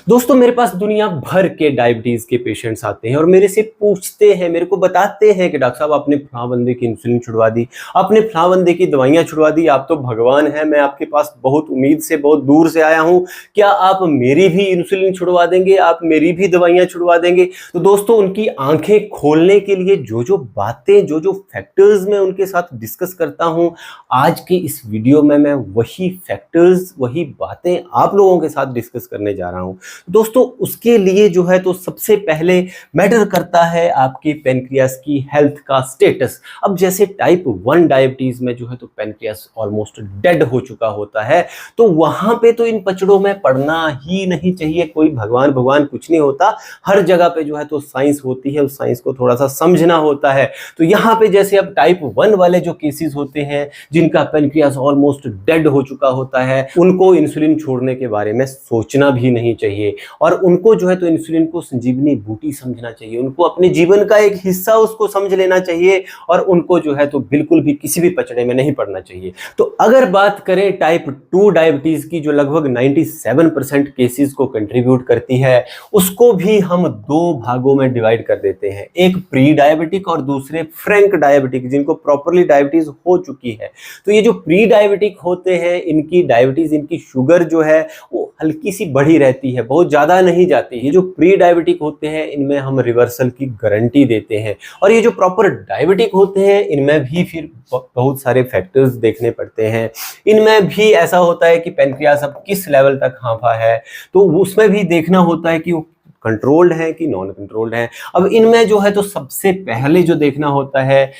दोस्तों मेरे पास दुनिया भर के डायबिटीज के पेशेंट्स आते हैं और मेरे से पूछते हैं, मेरे को बताते हैं कि डॉक्टर साहब आपने फलां बंदे की इंसुलिन छुड़वा दी, आपने फलां बंदे की दवाइयां छुड़वा दी, आप तो भगवान हैं, मैं आपके पास बहुत उम्मीद से बहुत दूर से आया हूं, क्या आप मेरी भी इंसुलिन छुड़वा देंगे, आप मेरी भी दवाइयां छुड़वा देंगे। तो दोस्तों उनकी आंखें खोलने के लिए जो जो बातें, जो जो फैक्टर्स मैं उनके साथ डिस्कस करता हूं, आज के इस वीडियो में मैं वही फैक्टर्स, वही बातें आप लोगों के साथ डिस्कस करने जा रहा हूं। दोस्तों उसके लिए जो है तो सबसे पहले मैटर करता है आपके पेनक्रियास की हेल्थ का स्टेटस। अब जैसे टाइप 1 डायबिटीज में जो है तो पेनक्रियास ऑलमोस्ट डेड हो चुका होता है, तो वहां पे तो इन पचड़ों में पड़ना ही नहीं चाहिए। कोई भगवान भगवान कुछ नहीं होता, हर जगह पे जो है तो साइंस होती है, उस साइंस को थोड़ा सा समझना होता है। तो यहाँ पे जैसे अब टाइप 1 वाले जो केसेस होते हैं जिनका पेनक्रियास ऑलमोस्ट डेड हो चुका होता है, उनको इंसुलिन छोड़ने के बारे में सोचना भी नहीं चाहिए और उनको जो है तो इंसुलिन को संजीवनी बूटी समझना चाहिए, उनको अपने जीवन का एक हिस्सा उसको समझ लेना चाहिए और उनको जो है तो बिल्कुल भी किसी भी पचड़े में नहीं पड़ना चाहिए। तो अगर बात करें टाइप 2 डायबिटीज की जो लगभग 97% केसेस को कंट्रीब्यूट करती है, उसको भी हम दो भागों में डिवाइड कर देते हैं, एक प्री डायबिटिक और दूसरे फ्रैंक डायबिटिक, जिनको प्रॉपरली डायबिटीज हो चुकी है। तो ये जो प्री डायबिटिक होते हैं, इनकी डायबिटीज, इनकी शुगर जो है वो हल्की सी बढ़ी रहती है, बहुत ज्यादा नहीं जाती। ये जो प्री डायबिटिक होते हैं इनमें हम रिवर्सल की गारंटी देते हैं, और ये जो प्रॉपर डायबिटिक होते हैं इनमें भी फिर बहुत सारे फैक्टर्स देखने पड़ते हैं। इनमें भी ऐसा होता है कि पेनक्रियास अब किस लेवल तक हाँफा है, तो उसमें भी देखना होता है कि वो कंट्रोल्ड है कि नॉन कंट्रोल्ड है। अब इनमें जो है तो सबसे पहले जो देखना होता है,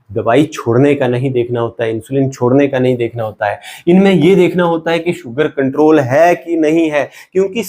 दवाई छोड़ने का नहीं देखना होता है, इंसुलिन छोड़ने का नहीं देखना होता है, इनमें ये देखना होता है कि शुगर कंट्रोल है कि नहीं है। क्योंकि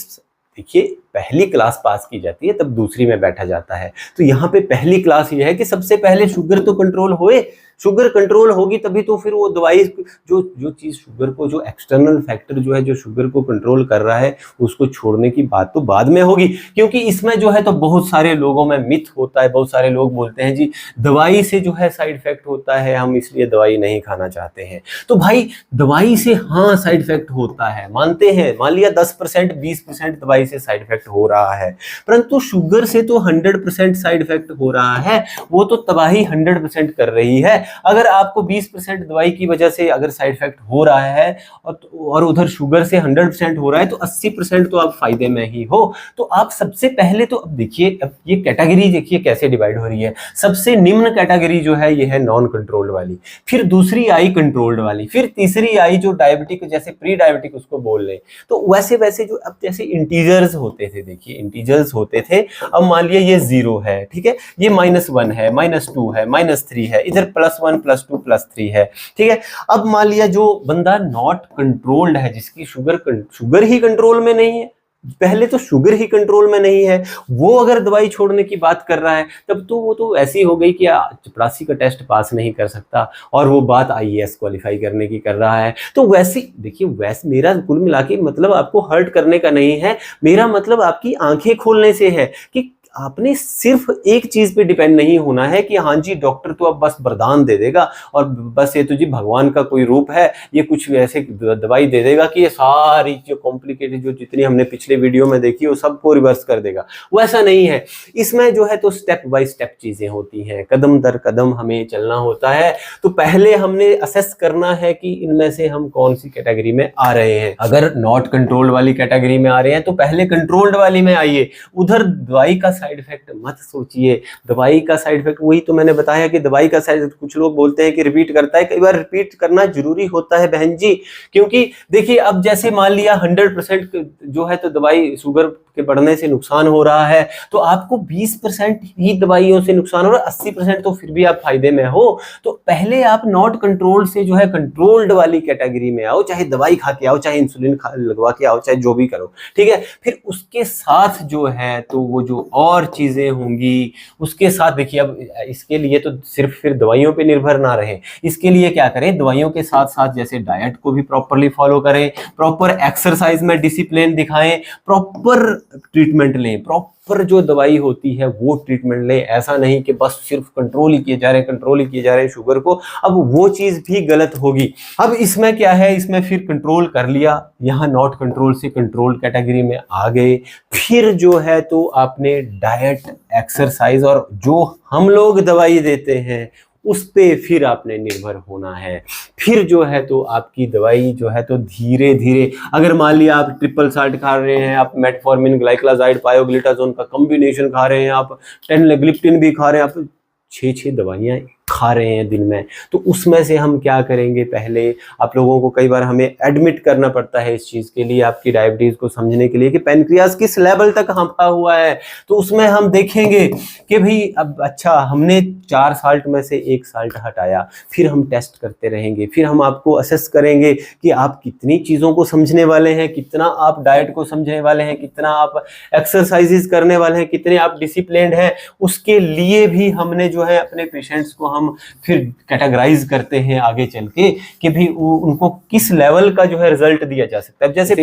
देखिए पहली क्लास पास की जाती है तब दूसरी में बैठा जाता है, तो यहाँ पे पहली क्लास ये है कि सबसे पहले शुगर तो कंट्रोल होए। शुगर कंट्रोल होगी तभी तो फिर वो दवाई, जो चीज शुगर को, जो एक्सटर्नल फैक्टर जो है जो शुगर को कंट्रोल कर रहा है, उसको छोड़ने की बात तो बाद में होगी। क्योंकि इसमें जो है तो बहुत सारे लोगों में मिथ होता है, बहुत सारे लोग बोलते हैं जी दवाई से जो है साइड इफेक्ट होता है, हम इसलिए दवाई नहीं खाना चाहते हैं। तो भाई दवाई से हाँ साइड इफेक्ट होता है, मानते हैं, मान लिया 10% 20% दवाई से साइड इफेक्ट हो रहा है, परंतु शुगर से तो 100% साइड इफेक्ट हो रहा है, वो तो तबाही 100% कर रही है। अगर आपको 20% दवाई की वजह से अगर साइड इफेक्ट हो रहा है और उधर शुगर से 100% हो रहा है, तो 80% तो आप फायदे में ही हो। तो आप सबसे पहले तो अब देखिए, अब ये कैटेगरी देखिए कैसे डिवाइड हो रही है। सबसे निम्न कैटेगरी जो है ये है नॉन कंट्रोल्ड वाली, फिर दूसरी आई कंट्रोल्ड वाली, फिर तीसरी आई जो डायबिटिक, जैसे प्री डायबिटिक उसको बोल लें। तो वैसे वैसे जो अब जैसे इंटीजर्स होते थे, देखिए इंटीजर्स होते थे, अब मान लिया ये 0 है, ठीक है, ये -1 है, -2 है, -3 है, इधर +1 +2 +3 है, ठीक है। अब मान लिया जो बंदा नॉट कंट्रोल्ड है, जिसकी शुगर ही कंट्रोल में नहीं है, पहले तो शुगर ही कंट्रोल में नहीं है, वो अगर दवाई छोड़ने की बात कर रहा है, तब तो वो तो ऐसी हो गई कि चपरासी का टेस्ट पास नहीं कर सकता और वो बात IAS क्वालिफाई करने की कर रहा है। तो वैसी देखिए, वैसे मेरा कुल मिला के मतलब आपको हर्ट करने का नहीं है, मेरा मतलब आपकी आंखें खोलने से है कि आपने सिर्फ एक चीज पे डिपेंड नहीं होना है कि हाँ जी डॉक्टर तो अब बस वरदान दे देगा और बस ये तो जी भगवान का कोई रूप है, ये कुछ ऐसे दवाई दे देगा कि ये सारी जो कॉम्प्लिकेटेड, जो जितनी हमने पिछले वीडियो में देखी, वो सबको रिवर्स कर देगा। वो ऐसा नहीं है। इसमें जो है तो स्टेप बाय स्टेप चीजें होती हैं, कदम दर कदम हमें चलना होता है। तो पहले हमने असेस करना है कि इनमें से हम कौन सी कैटेगरी में आ रहे हैं। अगर नॉट कंट्रोल्ड वाली कैटेगरी में आ रहे हैं तो पहले कंट्रोल्ड वाली में आइए, उधर दवाई का साइड इफेक्ट मत सोचिए। दवाई का साइड इफेक्ट, वही तो मैंने बताया कि दवाई का साइड, कुछ लोग बोलते हैं कि रिपीट करता है, कई बार रिपीट करना जरूरी होता है बहन जी। क्योंकि देखिए अब जैसे मान लिया 100% जो है तो दवाई शुगर के बढ़ने से नुकसान हो रहा है, तो आपको 20% ही दवाइयों से नुकसान हो रहा है, 80% तो फिर भी आप फायदे में हो। तो पहले आप नॉट कंट्रोल्ड से जो है कंट्रोल्ड वाली कैटेगरी में आओ, चाहे दवाई खा के आओ, चाहे इंसुलिन लगवा के आओ, चाहे जो भी करो, ठीक है। फिर उसके साथ जो है तो वो जो और चीजें होंगी उसके साथ, देखिए अब इसके लिए तो सिर्फ फिर दवाइयों पे निर्भर ना रहे, इसके लिए क्या करें, दवाइयों के साथ साथ जैसे डाइट को भी प्रॉपरली फॉलो करें, प्रॉपर एक्सरसाइज में डिसिप्लिन दिखाएं, प्रॉपर ट्रीटमेंट लें, प्रॉपर पर जो दवाई होती है वो ट्रीटमेंट लें। ऐसा नहीं कि बस सिर्फ कंट्रोल ही किए जा रहे हैं, कंट्रोल ही किए जा रहे हैं शुगर को, अब वो चीज़ भी गलत होगी। अब इसमें क्या है, इसमें फिर कंट्रोल कर लिया, यहाँ नॉट कंट्रोल से कंट्रोल कैटेगरी में आ गए। फिर जो है तो आपने डाइट, एक्सरसाइज और जो हम लोग दवाई देते हैं उस पे फिर आपने निर्भर होना है। फिर जो है तो आपकी दवाई जो है तो धीरे धीरे, अगर मान लिया आप ट्रिपल साल्ट खा रहे हैं, आप मेटफॉर्मिन, ग्लाइक्लाजाइड, पायोग्लिटाजोन का कॉम्बिनेशन खा रहे हैं, आप टेनलेग्लिप्टिन भी खा रहे हैं, आप 6 दवाइयाँ खा रहे हैं दिन में, तो उसमें से हम क्या करेंगे, पहले आप लोगों को कई बार हमें एडमिट करना पड़ता है इस चीज़ के लिए, आपकी डायबिटीज़ को समझने के लिए कि पैनक्रियाज किस लेवल तक हाँफा हुआ है। तो उसमें हम देखेंगे कि भाई अब अच्छा हमने 4 साल्ट में से 1 साल्ट हटाया, फिर हम टेस्ट करते रहेंगे, फिर हम आपको असेस करेंगे कि आप कितनी चीज़ों को समझने वाले हैं, कितना आप डाइट को समझने वाले हैं, कितना आप एक्सरसाइजेज करने वाले हैं, कितने आप डिसिप्लिन्ड हैं। उसके लिए भी हमने जो है अपने पेशेंट्स को हम फिर कैटेगराइज करते हैं आगे चल के कि भाई उनको किस लेवल का जो है रिजल्ट दिया जा सकता है। जैसे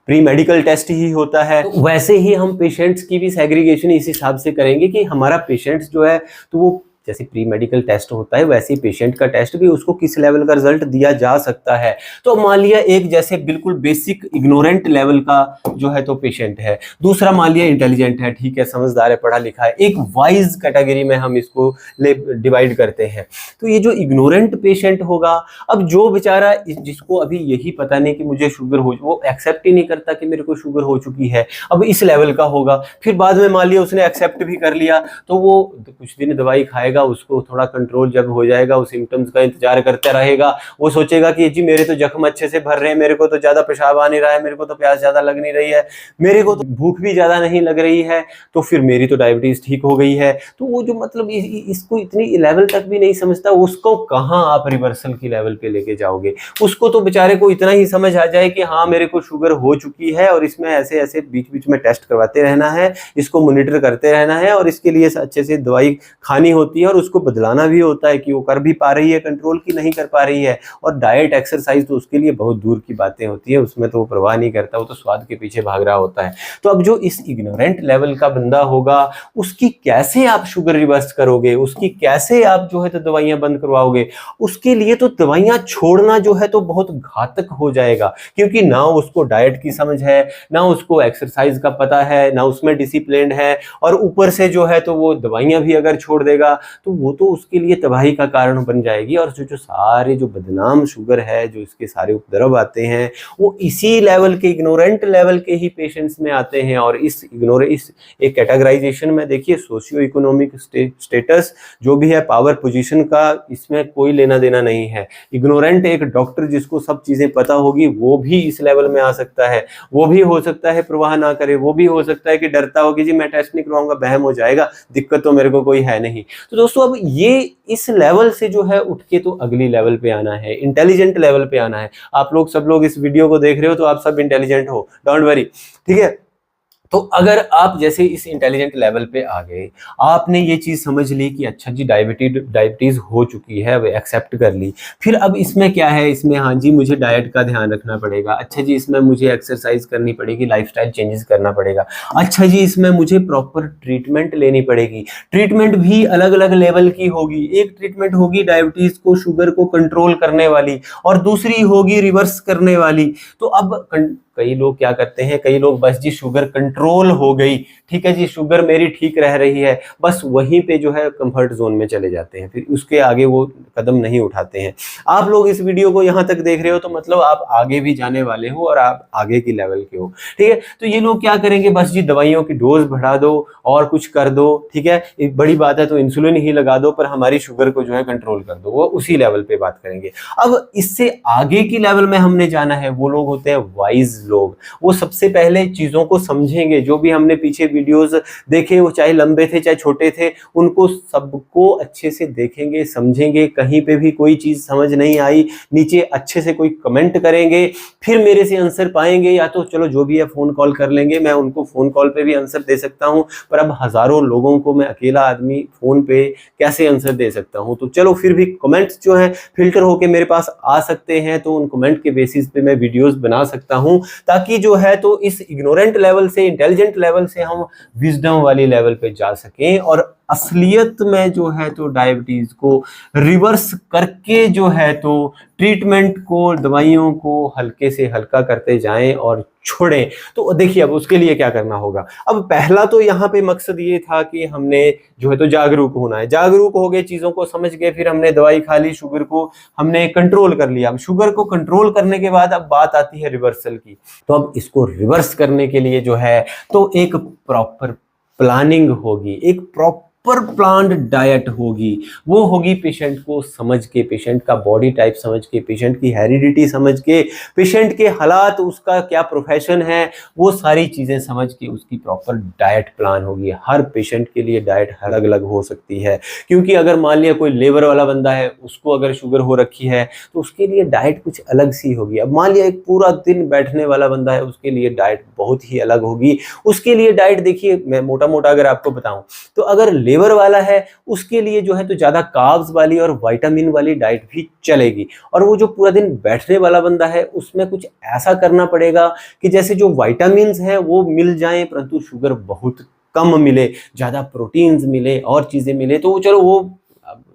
प्री मेडिकल टेस्ट ही होता है, तो वैसे ही हम पेशेंट्स की भी सेग्रीगेशन इस हिसाब से करेंगे कि हमारा पेशेंट्स जो है तो वो जैसे प्री मेडिकल टेस्ट होता है वैसे ही पेशेंट का टेस्ट भी उसको किस लेवल का रिजल्ट दिया जा सकता है। तो मान लिया एक जैसे बिल्कुल बेसिक इग्नोरेंट लेवल का जो है तो पेशेंट है, दूसरा मान लिया इंटेलिजेंट है, ठीक है, समझदार है, पढ़ा लिखा है, एक वाइज कैटेगरी में हम इसको डिवाइड करते हैं। तो ये जो इग्नोरेंट पेशेंट होगा, अब जो बेचारा जिसको अभी यही पता नहीं कि मुझे शुगर हो, वो एक्सेप्ट ही नहीं करता कि मेरे को शुगर हो चुकी है, अब इस लेवल का होगा, फिर बाद में मान लिया उसने एक्सेप्ट भी कर लिया, तो वो कुछ दिन दवाई खाएगा, उसको थोड़ा कंट्रोल जब हो जाएगा, वो सिम्टम्स का इंतजार करता रहेगा, वो सोचेगा कि जी मेरे तो जख्म अच्छे से भर रहे हैं, मेरे को तो ज्यादा पेशाब आ नहीं रहा है, मेरे को तो प्यास ज्यादा लग नहीं रही है, मेरे को तो भूख भी ज्यादा नहीं लग रही है, तो फिर मेरी तो डायबिटीज ठीक हो गई है। तो वो जो मतलब इसको इतनी लेवल तक भी नहीं समझता, उसको कहाँ आप रिवर्सल की लेवल पे लेके जाओगे। उसको तो बेचारे को इतना ही समझ आ जाए कि हाँ मेरे को शुगर हो चुकी है और इसमें ऐसे ऐसे बीच बीच में टेस्ट करवाते रहना है, इसको मॉनिटर करते रहना है और इसके लिए अच्छे से दवाई खानी होती है और उसको बदलाना भी होता है कि वो कर भी पा रही है कंट्रोल की नहीं कर पा रही है। और डाइट, एक्सरसाइज तो उसके लिए बहुत दूर की बातें होती है, उसमें तो वो परवाह नहीं करता, वो तो स्वाद के पीछे भाग रहा होता है। तो अब जो इस इग्नोरेंट लेवल का बंदा होगा, उसकी कैसे आप शुगर रिवर्स करोगे, उसकी कैसे आप जो है तो दवाइयां बंद करवाओगे, उसके लिए तो दवाइयां छोड़ना जो है तो बहुत घातक हो जाएगा, क्योंकि ना उसको डाइट की समझ है, ना उसको एक्सरसाइज का पता है, ना उसमें डिसिप्लिन है, और ऊपर से जो है तो वो दवाइयां भी अगर छोड़ देगा तो वो तो उसके लिए तबाही का कारण बन जाएगी। और जो सारे जो बदनाम शुगर है, जो इसके सारे उपद्रव आते हैं, वो इसी लेवल के इग्नोरेंट लेवल के ही पेशेंट्स में आते हैं। और इस एक कैटेगराइजेशन में देखिए सोशियो इकोनॉमिक स्टेटस जो भी है, पावर पोजीशन का इसमें कोई लेना देना नहीं है। इग्नोरेंट एक डॉक्टर जिसको सब चीजें पता होगी वो भी इस लेवल में आ सकता है, वो भी हो सकता है परवाह ना करे, वो भी हो सकता है कि डरता होगी जी मैं टेस्ट नहीं करवाऊंगा, बहम हो जाएगा, दिक्कत तो मेरे को कोई है नहीं। तो दोस्तों अब ये इस लेवल से जो है उठ के तो अगली लेवल पे आना है, इंटेलिजेंट लेवल पे आना है। आप लोग सब लोग इस वीडियो को देख रहे हो तो आप सब इंटेलिजेंट हो, डोंट वरी, ठीक है। तो अगर आप जैसे इस इंटेलिजेंट लेवल पे आ गए, आपने ये चीज समझ ली कि अच्छा जी डायबिटीज हो चुकी है, वो एक्सेप्ट कर ली, फिर अब इसमें क्या है, इसमें हाँ जी मुझे डाइट का ध्यान रखना पड़ेगा, अच्छा जी इसमें मुझे एक्सरसाइज करनी पड़ेगी, लाइफस्टाइल चेंजेस करना पड़ेगा, अच्छा जी इसमें मुझे प्रॉपर ट्रीटमेंट लेनी पड़ेगी। ट्रीटमेंट भी अलग अलग लेवल की होगी, एक ट्रीटमेंट होगी डायबिटीज को, शुगर को कंट्रोल करने वाली, और दूसरी होगी रिवर्स करने वाली। तो अब कई लोग क्या करते हैं, कई लोग बस जी शुगर कंट्रोल हो गई, ठीक है जी शुगर मेरी ठीक रह रही है, बस वहीं पे जो है कंफर्ट जोन में चले जाते हैं, फिर उसके आगे वो कदम नहीं उठाते हैं। आप लोग इस वीडियो को यहाँ तक देख रहे हो तो मतलब आप आगे भी जाने वाले हो और आप आगे की लेवल के हो, ठीक है। तो ये लोग क्या करेंगे, बस जी दवाइयों की डोज बढ़ा दो और कुछ कर दो, ठीक है, एक बड़ी बात है तो इंसुलिन ही लगा दो पर हमारी शुगर को जो है कंट्रोल कर दो, वो उसी लेवल पे बात करेंगे। अब इससे आगे की लेवल में हमने जाना है, वो लोग होते हैं वाइज लोग, वो सबसे पहले चीजों को समझेंगे। जो भी हमने पीछे वीडियोस देखे, वो चाहे लंबे थे चाहे छोटे थे, उनको सबको अच्छे से देखेंगे, समझेंगे, कहीं पे भी कोई चीज समझ नहीं आई नीचे अच्छे से कोई कमेंट करेंगे, फिर मेरे से आंसर पाएंगे, या तो चलो जो भी है फोन कॉल कर लेंगे, मैं उनको फोन कॉल पे भी आंसर दे सकता हूं, पर अब हजारों लोगों को मैं अकेला आदमी फोन पे कैसे आंसर दे सकता हूं। तो चलो फिर भी कमेंट्स जो है फिल्टर होके मेरे पास आ सकते हैं, तो उन कमेंट के बेसिस पे मैं वीडियोस बना सकता हूं, ताकि जो है तो इस इग्नोरेंट लेवल से इंटेलिजेंट लेवल से हम विजडम वाली लेवल पे जा सकें और असलियत में जो है तो डायबिटीज को रिवर्स करके जो है तो ट्रीटमेंट को, दवाइयों को हल्के से हल्का करते जाएं और छोड़ें। तो देखिए अब उसके लिए क्या करना होगा। अब पहला तो यहाँ पे मकसद ये था कि हमने जो है तो जागरूक होना है, जागरूक हो गए, चीजों को समझ गए, फिर हमने दवाई खा ली, शुगर को हमने कंट्रोल कर लिया। अब शुगर को कंट्रोल करने के बाद अब बात आती है रिवर्सल की। तो अब इसको रिवर्स करने के लिए जो है तो एक प्रॉपर प्लानिंग होगी, एक प्रॉपर प्लान्ड डाइट होगी। वो होगी पेशेंट को समझ के, पेशेंट का बॉडी टाइप समझ के, पेशेंट की हेरिडिटी समझ के, पेशेंट के हालात, उसका क्या प्रोफेशन है, वो सारी चीजें समझ के उसकी प्रॉपर डाइट प्लान होगी। हर पेशेंट के लिए डाइट अलग अलग हो सकती है, क्योंकि अगर मान लिया कोई लेबर वाला बंदा है, उसको अगर शुगर हो रखी है तो उसके लिए डाइट कुछ अलग सी होगी। अब मान लिया एक पूरा दिन बैठने वाला बंदा है, उसके लिए डाइट बहुत ही अलग होगी। उसके लिए डाइट देखिए, मैं मोटा मोटा अगर आपको बताऊं तो अगर लेबर वाला है उसके लिए जो है तो ज्यादा कार्ब्स वाली और विटामिन वाली डाइट भी चलेगी। और वो जो पूरा दिन बैठने वाला बंदा है उसमें कुछ ऐसा करना पड़ेगा कि जैसे जो विटामिन्स हैं वो मिल जाएं परंतु शुगर बहुत कम मिले, ज्यादा प्रोटीन्स मिले और चीजें मिले। तो चलो वो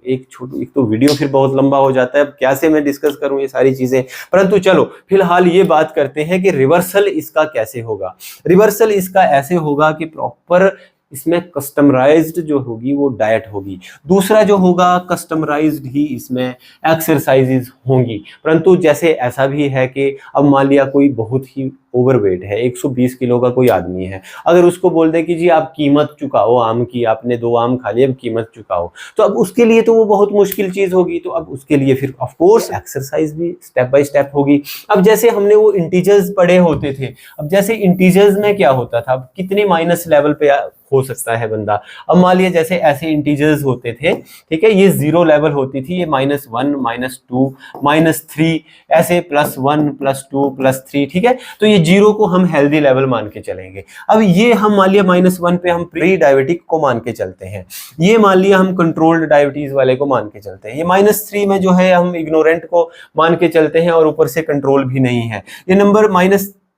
एक तो वीडियो फिर बहुत लंबा हो जाता है, अब क्या से मैं डिस्कस करूं ये सारी चीजें, परंतु चलो फिलहाल ये बात करते हैं कि रिवर्सल इसका कैसे होगा। रिवर्सल इसका ऐसे होगा कि प्रॉपर इसमें कस्टमाइज्ड जो होगी वो डाइट होगी। दूसरा जो होगा कस्टमाइज्ड ही इसमें एक्सरसाइजेज होंगी। परंतु जैसे ऐसा भी है कि अब मान लिया कोई बहुत ही ओवरवेट है, 120 किलो का कोई आदमी है, अगर उसको बोल दे कि जी आप कीमत चुकाओ आम की, आपने 2 आम खा लिए अब कीमत चुकाओ, तो अब उसके लिए तो वो बहुत मुश्किल चीज होगी। तो अब उसके लिए फिर ऑफ कोर्स एक्सरसाइज भी स्टेप बाय स्टेप होगी। अब जैसे हमने वो इंटीजर्स पढ़े होते थे, अब जैसे इंटीजर्स में क्या होता था, अब कितने माइनस लेवल पे हो सकता है बंदा। अब मान लिया जैसे ऐसे इंटीजर्स होते थे, ठीक है, ये 0 लेवल होती थी, ये -1 -2 -3 ऐसे +1 +2 +3, ठीक है। तो ये 0 को हम हेल्दी लेवल मान के चलेंगे। अब ये हम मान लिया -1 पे हम प्री डायबिटिक को मान के चलते हैं, ये मान लिया हम कंट्रोल्ड डायबिटीज वाले को मान के चलते हैं, ये -3 में जो है हम इग्नोरेंट को मान के चलते हैं और ऊपर से कंट्रोल भी नहीं है। ये नंबर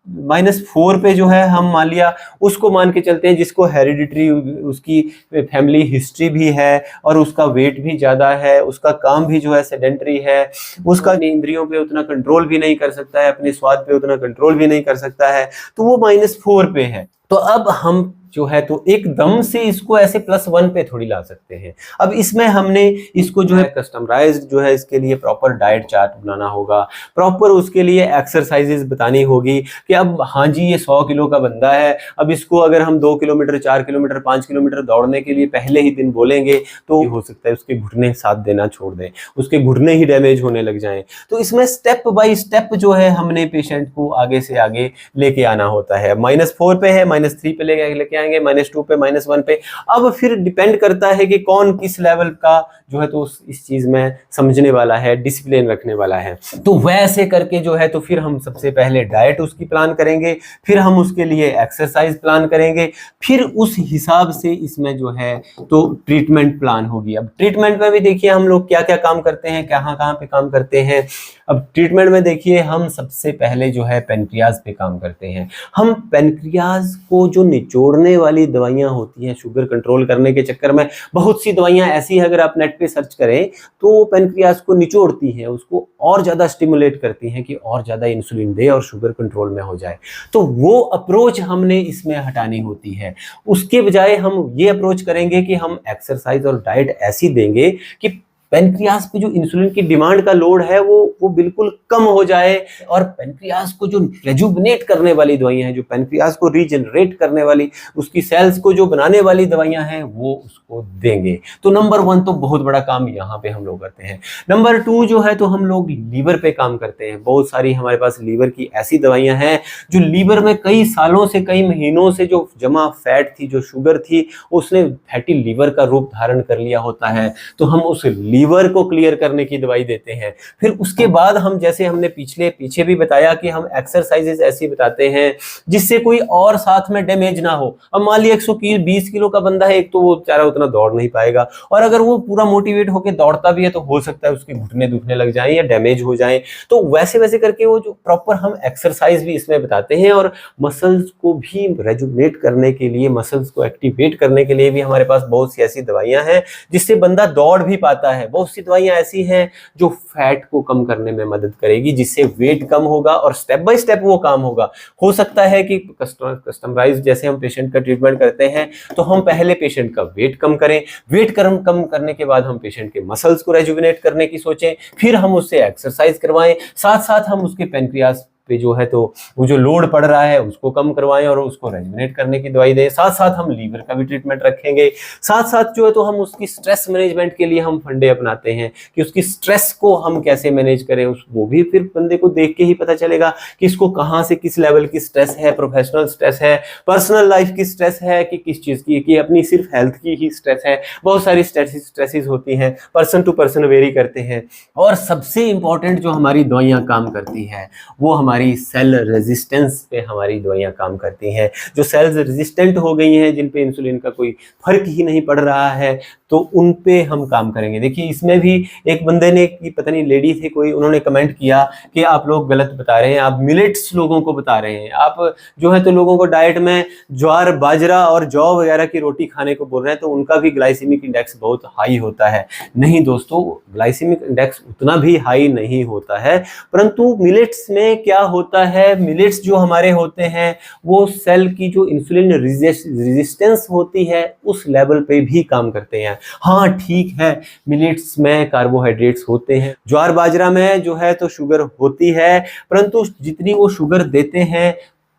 -4 पे जो है हम मान लिया उसको मान के चलते हैं जिसको हेरिडिटरी, उसकी फैमिली हिस्ट्री भी है और उसका वेट भी ज्यादा है, उसका काम भी जो है सेडेंटरी है, उसका इंद्रियों पे उतना कंट्रोल भी नहीं कर सकता है, अपने स्वाद पे उतना कंट्रोल भी नहीं कर सकता है, तो वो -4 पे है। तो अब हम जो है तो एकदम से इसको ऐसे +1 पे थोड़ी ला सकते हैं। अब इसमें हमने इसको जो है कस्टमाइज्ड जो है इसके लिए प्रॉपर डाइट चार्ट बनाना होगा, प्रॉपर उसके लिए एक्सरसाइजेस बतानी होगी कि अब हाँ जी ये 100 किलो का बंदा है, अब इसको अगर हम 2 किलोमीटर 4 किलोमीटर 5 किलोमीटर दौड़ने के लिए पहले ही दिन बोलेंगे तो हो सकता है उसके घुटने साथ देना छोड़ दें, उसके घुटने ही डैमेज होने लग जाएं। तो इसमें स्टेप बाय स्टेप जो है हमने पेशेंट को आगे से आगे लेके आना होता है। -4 पे है, -3 पे लेके आएंगे, -2 पे, -1 पे। अब फिर डिपेंड करता है कि कौन किस लेवल का जो है तो इस चीज में समझने वाला है, डिसिप्लिन रखने वाला है। तो वैसे करके जो है तो फिर हम सबसे पहले डाइट उसकी प्लान करेंगे, फिर हम उसके लिए एक्सरसाइज प्लान करेंगे, फिर उस हिसाब से इसमें जो है तो ट्रीटमेंट प्लान होगी। अब ट्रीटमेंट में भी देखिए हम लोग क्या क्या काम करते हैं, कहाँ पे काम करते हैं। अब ट्रीटमेंट में देखिए हम सबसे पहले जो है पेनक्रियाज पे काम करते हैं। हम पेनक्रियाज को जो निचोड़ने वाली दवाइयां होती हैं शुगर कंट्रोल करने के चक्कर में, बहुत सी दवाइयां ऐसी है अगर आप नेट पे सर्च करें तो पेनक्रियाज को निचोड़ती हैं, उसको और ज्यादा स्टिमुलेट करती हैं कि और ज्यादा इंसुलिन दे और शुगर कंट्रोल में हो जाए। तो वो अप्रोच हमने इसमें हटानी होती है। उसके बजाय हम ये अप्रोच करेंगे कि हम एक्सरसाइज और डाइट ऐसी देंगे कि पेनक्रियास पे जो इंसुलिन की डिमांड का लोड है वो बिल्कुल कम हो जाए और पेनक्रियास को जो रेजुविनेट करने वाली दवाइयां हैं, जो पेनक्रियास को रीजनरेट करने वाली, उसकी सेल्स को जो बनाने वाली दवाइयां हैं वो उसको देंगे। तो नंबर 1 तो बहुत बड़ा काम यहाँ पे हम लोग करते हैं। नंबर 2 जो है तो हम लोग लीवर पे काम करते हैं। बहुत सारी हमारे पास लीवर की ऐसी दवाइयां हैं जो लीवर में कई सालों से, कई महीनों से जो जमा फैट थी, जो शुगर थी, उसने फैटी लीवर का रूप धारण कर लिया होता है। तो हम उस लीवर को क्लियर करने की दवाई देते हैं। फिर उसके बाद हम, जैसे हमने पीछे भी बताया कि हम एक्सरसाइजेस ऐसी बताते हैं जिससे कोई और साथ में डैमेज ना हो। अब मान लिया 120 किलो का बंदा है, एक तो वो बेचारा उतना दौड़ नहीं पाएगा, और अगर वो पूरा मोटिवेट होकर दौड़ता भी है तो हो सकता है उसके घुटने दुखने लग जाएं या डैमेज हो जाएं। तो वैसे वैसे करके वो जो प्रॉपर हम एक्सरसाइज भी इसमें बताते हैं, और मसल्स को भी रेजुवेट करने के लिए, मसल्स को एक्टिवेट करने के लिए भी हमारे पास बहुत सी ऐसी दवाइयां हैं जिससे बंदा दौड़ भी पाता है। बहुत सी दवाइयां ऐसी हैं जो फैट को कम करने में मदद करेगी, जिससे वेट कम होगा और स्टेप बाय स्टेप वो काम होगा। हो सकता है कि कस्टमाइज जैसे हम पेशेंट का ट्रीटमेंट करते हैं तो हम पहले पेशेंट का वेट कम करें, वेट कम करने के बाद हम पेशेंट के मसल्स को रेजुवेट करने की सोचें, फिर हम उससे एक्सरसाइज करवाएं, साथ साथ हम उसके पेनक्रियास पे जो है तो वो जो लोड पड़ रहा है उसको कम करवाएं और उसको रेजुवेट करने की दवाई दें। साथ साथ हम लीवर का भी ट्रीटमेंट रखेंगे। साथ साथ जो है तो हम उसकी स्ट्रेस मैनेजमेंट के लिए हम फंडे अपनाते हैं कि उसकी स्ट्रेस को हम कैसे मैनेज करें। वो भी फिर बंदे को देख के ही पता चलेगा कि इसको कहाँ से किस लेवल की स्ट्रेस है, प्रोफेशनल स्ट्रेस है, पर्सनल लाइफ की स्ट्रेस है, कि किस चीज़ की, कि अपनी सिर्फ हेल्थ की ही स्ट्रेस है। बहुत सारी स्ट्रेसेस होती हैं, पर्सन टू पर्सन वेरी करते हैं। और सबसे इंपॉर्टेंट जो हमारी दवाइयाँ काम करती है वो हमारी सेल रेजिस्टेंस पे हमारी दवाइयां काम करती हैं। जो सेल्स रेजिस्टेंट हो गई हैं, जिन पे इंसुलिन का कोई फर्क ही नहीं पड़ रहा है, तो उन पे हम काम करेंगे। देखिए इसमें भी एक बंदे ने, पता नहीं लेडी थी कोई, उन्होंने कमेंट किया कि आप लोग गलत बता रहे हैं, आप मिलेट्स लोगों को बता रहे हैं, आप जो है तो लोगों को डाइट में ज्वार बाजरा और जौ वगैरह की रोटी खाने को बोल रहे हैं, तो उनका भी ग्लाइसेमिक इंडेक्स बहुत हाई होता है। नहीं दोस्तों, ग्लाइसेमिक इंडेक्स उतना भी हाई नहीं होता है, परंतु मिलेट्स में क्या होता है, मिलेट्स जो हमारे होते हैं वो सेल की जो इंसुलिन रेजिस्टेंस होती है उस लेवल पे भी काम करते हैं। हाँ ठीक है, मिलेट्स में कार्बोहाइड्रेट्स होते हैं, ज्वार बाजरा में जो है तो शुगर होती है, परंतु जितनी वो शुगर देते हैं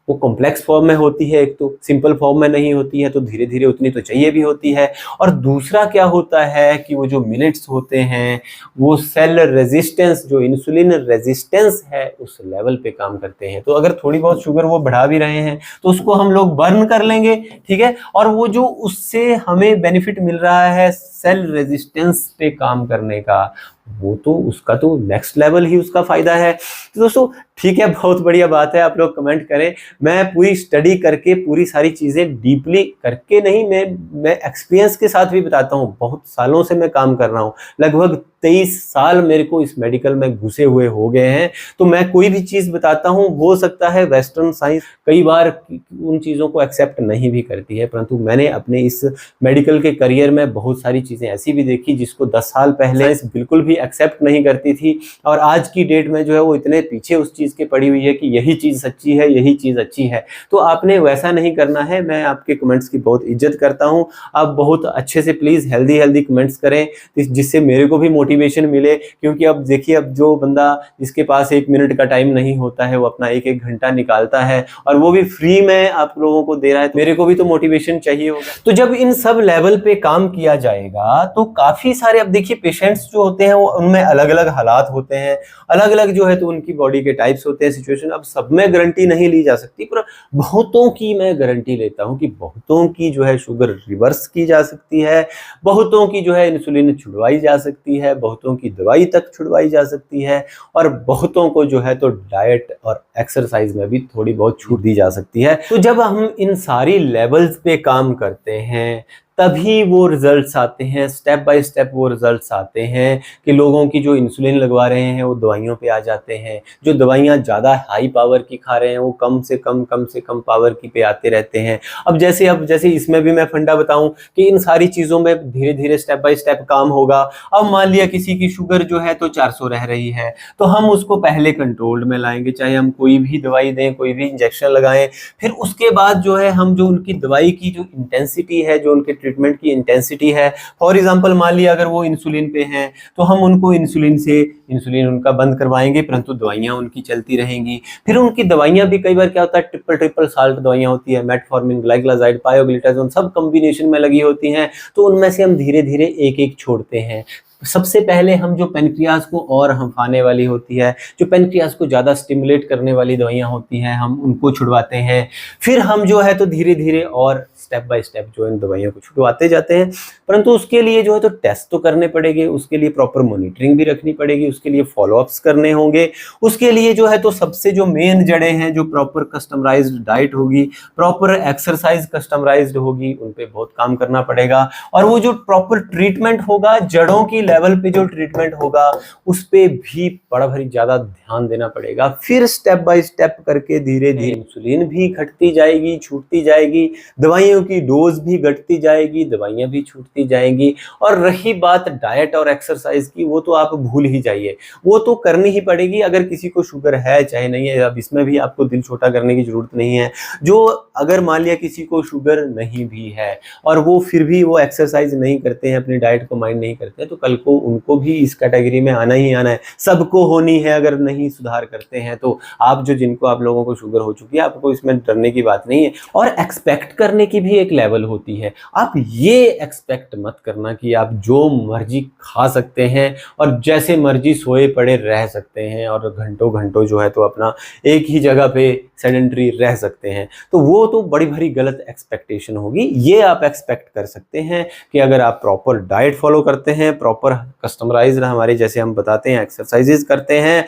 वो कॉम्प्लेक्स फॉर्म में होती है, एक तो सिंपल फॉर्म में नहीं होती है, तो धीरे धीरे उतनी तो चाहिए भी होती है। और दूसरा क्या होता है कि वो जो मिलेट्स होते हैं वो सेल रेजिस्टेंस, जो इंसुलिन रेजिस्टेंस है उस लेवल पे काम करते हैं। तो अगर थोड़ी बहुत शुगर वो बढ़ा भी रहे हैं तो उसको हम लोग बर्न कर लेंगे, ठीक है, और वो जो उससे हमें बेनिफिट मिल रहा है सेल रेजिस्टेंस पे काम करने का, वो तो उसका तो नेक्स्ट लेवल ही उसका फायदा है। तो दोस्तों ठीक है, बहुत बढ़िया बात है, आप लोग कमेंट करें। मैं पूरी स्टडी करके पूरी सारी चीज़ें डीपली करके नहीं, मैं एक्सपीरियंस के साथ भी बताता हूँ। बहुत सालों से मैं काम कर रहा हूँ, लगभग 23 साल मेरे को इस मेडिकल में घुसे हुए हो गए हैं। तो मैं कोई भी चीज़ बताता हूँ, हो सकता है वेस्टर्न साइंस कई बार उन चीज़ों को एक्सेप्ट नहीं भी करती है, परंतु मैंने अपने इस मेडिकल के करियर में बहुत सारी चीज़ें ऐसी भी देखी जिसको 10 साल पहले साइंस बिल्कुल भी एक्सेप्ट नहीं करती थी, और आज की डेट में जो है वो इतने पीछे उस चीज़ के पड़ी हुई है कि यही चीज़ सच्ची है, यही चीज़ अच्छी है। तो आपने वैसा नहीं करना है। मैं आपके कमेंट्स की बहुत इज्जत करता हूँ, आप बहुत अच्छे से प्लीज़ हेल्दी कमेंट्स करें जिससे मेरे को भी मोटिवेशन मिले। क्योंकि अब देखिए, अब जो बंदा जिसके पास 1 मिनट का टाइम नहीं होता है, वो अपना 1-1 घंटा निकालता है और वो भी फ्री में आप लोगों को दे रहा है, तो मेरे को भी तो मोटिवेशन चाहिए होगा। तो जब इन सब लेवल पे काम किया जाएगा तो काफ़ी सारे, अब देखिए पेशेंट्स जो होते हैं वो उनमें अलग अलग हालात होते हैं, अलग अलग जो है तो उनकी बॉडी के टाइप्स होते हैं, सिचुएशन। अब सब में गारंटी नहीं ली जा सकती, पर बहुतों की मैं गारंटी लेता हूं कि बहुतों की जो है शुगर रिवर्स की जा सकती है, बहुतों की जो है इंसुलिन छुड़वाई जा सकती है, बहुतों की दवाई तक छुड़वाई जा सकती है, और बहुतों को जो है तो डाइट और एक्सरसाइज में भी थोड़ी बहुत छूट दी जा सकती है। तो जब हम इन सारी लेवल्स पे काम करते हैं तभी वो रिजल्ट्स आते हैं, स्टेप बाय स्टेप वो रिजल्ट्स आते हैं कि लोगों की जो इंसुलिन लगवा रहे हैं वो दवाइयों पे आ जाते हैं, जो दवाइयाँ ज़्यादा हाई पावर की खा रहे हैं वो कम से कम पावर की पे आते रहते हैं। अब जैसे इसमें भी मैं फंडा बताऊं कि इन सारी चीज़ों में धीरे धीरे स्टेप बाय स्टेप काम होगा। अब मान लिया किसी की शुगर जो है तो 400 रह रही है, तो हम उसको पहले कंट्रोल्ड में लाएंगे, चाहे हम कोई भी दवाई दें, कोई भी इंजेक्शन लगाएं। फिर उसके बाद जो है हम जो उनकी दवाई की जो इंटेंसिटी है, जो उनके ट्रीटमेंट की इंटेंसिटी है, फॉर एग्जांपल मान लिया अगर वो इंसुलिन पे हैं तो हम उनको इंसुलिन उनका बंद करवाएंगे, परंतु दवाइयाँ उनकी चलती रहेंगी। फिर उनकी दवाइयाँ भी कई बार क्या होता है, ट्रिपल साल्ट दवाइयाँ होती है, मेटफॉर्मिन, ग्लाइकोलाइजाइड, पायोग्लिटाजोन, सब कॉम्बिनेशन में लगी होती हैं, तो उनमें से हम धीरे धीरे एक एक छोड़ते हैं। सबसे पहले हम जो पेनक्रियाज को और हंफाने वाली होती है, जो पेनक्रियाज को ज़्यादा स्टिमुलेट करने वाली दवाइयाँ होती हैं, हम उनको छुड़वाते हैं। फिर हम जो है तो धीरे धीरे और स्टेप बाय स्टेप जो इन दवाइयों को छुड़वाते जाते हैं। परंतु उसके लिए जो है तो टेस्ट तो करने पड़ेंगे, उसके लिए प्रॉपर मॉनिटरिंग भी रखनी पड़ेगी, उसके लिए फॉलोअप्स करने होंगे, उसके लिए जो है तो सबसे जो मेन जड़ें हैं, जो प्रॉपर कस्टमाइज्ड डाइट होगी, प्रॉपर एक्सरसाइज कस्टमाइज्ड होगी, उन पे बहुत काम करना पड़ेगा। और वो जो प्रॉपर ट्रीटमेंट होगा, जड़ों की लेवल पे जो ट्रीटमेंट होगा, उस पे भी बड़ा भारी ज्यादा ध्यान देना पड़ेगा। फिर स्टेप बाय स्टेप करके धीरे धीरे इंसुलिन भी घटती जाएगी, छूटती जाएगी, दवाइयों की डोज भी घटती जाएगी, दवाइयां भी छूटती जाएंगी। और रही बात डाइट और एक्सरसाइज की, वो तो आप भूल ही जाइए, वो तो करनी ही पड़ेगी। अगर किसी को शुगर है चाहे नहीं है, अब इसमें भी आपको दिल छोटा करने की जरूरत नहीं है। जो अगर मान लिया किसी को शुगर नहीं भी है और वो फिर भी वो एक्सरसाइज नहीं करते हैं, अपनी डाइट को माइंड नहीं करते हैं, तो कल को उनको भी इस कैटेगरी में आना ही आना है, सबको होनी है अगर नहीं सुधार करते हैं तो। आप जो जिनको आप लोगों को शुगर हो चुकी है, आपको इसमें डरने की बात नहीं है। और एक्सपेक्ट करने की भी एक लेवल होती है। आप ये एक्सपेक्ट मत करना कि आप जो मर्जी खा सकते हैं और जैसे मर्जी सोए पड़े रह सकते हैं और घंटों घंटों जो है तो अपना एक ही जगह पे सेडेंटरी रह सकते हैं, तो वो तो बड़ी भारी गलत एक्सपेक्टेशन होगी। ये आप एक्सपेक्ट कर सकते हैं कि अगर आप प्रॉपर डाइट फॉलो करते हैं, प्रॉपर कस्टमाइज्ड हमारे जैसे हम बताते हैं एक्सरसाइजेज करते हैं,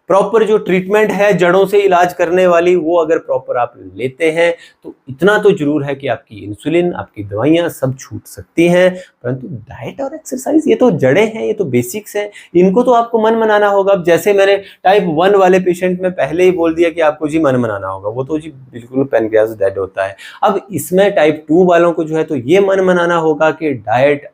प्रॉपर जो ट्रीटमेंट है जड़ों से इलाज करने वाली, वो अगर प्रॉपर आप लेते हैं, तो इतना तो जरूर है कि आपकी इंसुलिन, आपकी दवाइयां सब छूट सकती हैं। परंतु डाइट और एक्सरसाइज ये तो जड़ें हैं, ये तो बेसिक्स हैं, इनको तो आपको मन मनाना होगा। अब जैसे मैंने टाइप 1 वाले पेशेंट में पहले ही बोल दिया कि आपको जी मन मनाना होगा, वो तो जी बिल्कुल पैनक्रियाज डेड होता है। अब इसमें टाइप 2 वालों को जो है तो ये मन मनाना होगा कि डाइट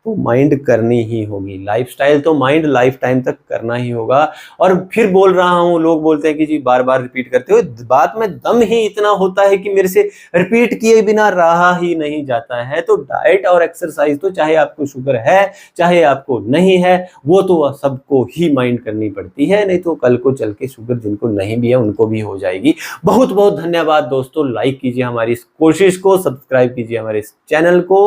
तो माइंड करनी ही होगी, लाइफस्टाइल तो माइंड लाइफ टाइम तक करना ही होगा। और फिर बोल रहा हूं, लोग बोलते हैं कि जी बार बार रिपीट करते हो, बात में दम ही इतना होता है कि मेरे से रिपीट किए बिना रहा ही नहीं जाता है। तो डाइट और एक्सरसाइज तो चाहे आपको शुगर है चाहे आपको नहीं है, वो तो सबको ही माइंड करनी पड़ती है, नहीं तो कल को चल के शुगर जिनको नहीं भी है उनको भी हो जाएगी। बहुत बहुत धन्यवाद दोस्तों, लाइक कीजिए हमारी इस कोशिश को, सब्सक्राइब कीजिए हमारे इस चैनल को।